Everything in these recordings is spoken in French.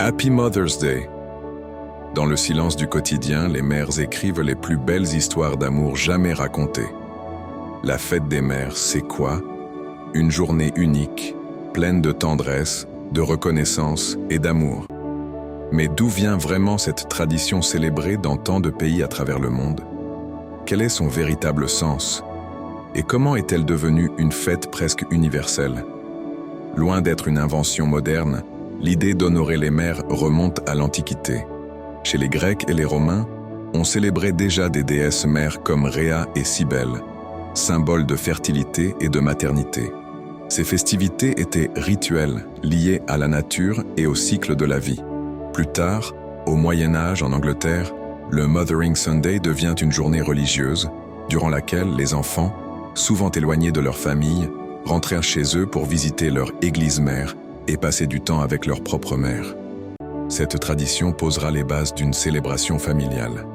Happy Mother's Day. Dans le silence du quotidien, les mères écrivent les plus belles histoires d'amour jamais racontées. La fête des mères, c'est quoi? Une journée unique, pleine de tendresse, de reconnaissance et d'amour. Mais d'où vient vraiment cette tradition célébrée dans tant de pays à travers le monde? Quel est son véritable sens? Et comment est-elle devenue une fête presque universelle? Loin d'être une invention moderne, l'idée d'honorer les mères remonte à l'Antiquité. Chez les Grecs et les Romains, on célébrait déjà des déesses mères comme Rhea et Cybèle, symboles de fertilité et de maternité. Ces festivités étaient rituelles, liées à la nature et au cycle de la vie. Plus tard, au Moyen Âge en Angleterre, le Mothering Sunday devient une journée religieuse, durant laquelle les enfants, souvent éloignés de leur famille, rentrèrent chez eux pour visiter leur église mère et passer du temps avec leur propre mère. Cette tradition posera les bases d'une célébration familiale.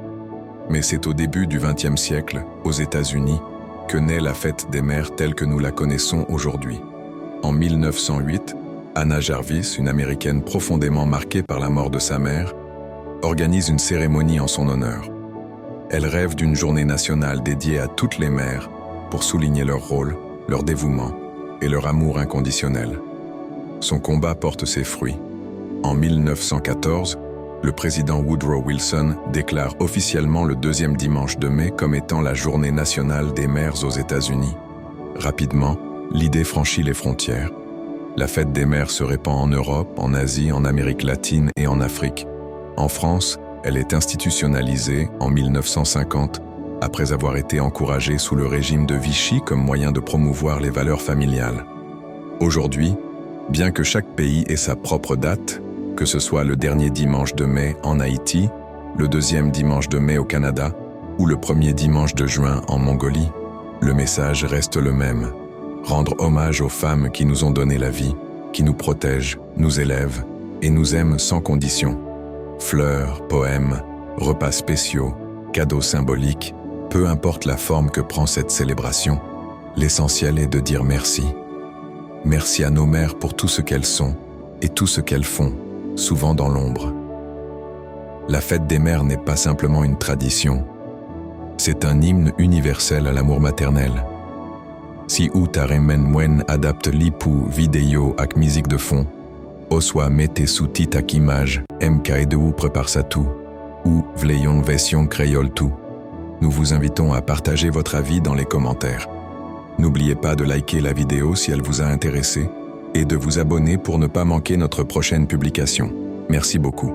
Mais c'est au début du XXe siècle, aux États-Unis, que naît la fête des mères telle que nous la connaissons aujourd'hui. En 1908, Anna Jarvis, une Américaine profondément marquée par la mort de sa mère, organise une cérémonie en son honneur. Elle rêve d'une journée nationale dédiée à toutes les mères pour souligner leur rôle, leur dévouement et leur amour inconditionnel. Son combat porte ses fruits. En 1914, le président Woodrow Wilson déclare officiellement le deuxième dimanche de mai comme étant la journée nationale des mères aux États-Unis. Rapidement, l'idée franchit les frontières. La fête des mères se répand en Europe, en Asie, en Amérique latine et en Afrique. En France, elle est institutionnalisée en 1950, après avoir été encouragée sous le régime de Vichy comme moyen de promouvoir les valeurs familiales. Aujourd'hui, bien que chaque pays ait sa propre date, que ce soit le dernier dimanche de mai en Haïti, le deuxième dimanche de mai au Canada ou le premier dimanche de juin en Mongolie, le message reste le même. Rendre hommage aux femmes qui nous ont donné la vie, qui nous protègent, nous élèvent et nous aiment sans condition. Fleurs, poèmes, repas spéciaux, cadeaux symboliques, peu importe la forme que prend cette célébration, l'essentiel est de dire merci. Merci à nos mères pour tout ce qu'elles sont et tout ce qu'elles font, souvent dans l'ombre. La fête des mères n'est pas simplement une tradition, c'est un hymne universel à l'amour maternel. Si ou taremen mwen adapte lipu vidéo ak musique de fond, oswa mette sous-titre ak image, mk2 prépare ça tout, ou vleyon version créole tout. Nous vous invitons à partager votre avis dans les commentaires. N'oubliez pas de liker la vidéo si elle vous a intéressé et de vous abonner pour ne pas manquer notre prochaine publication. Merci beaucoup.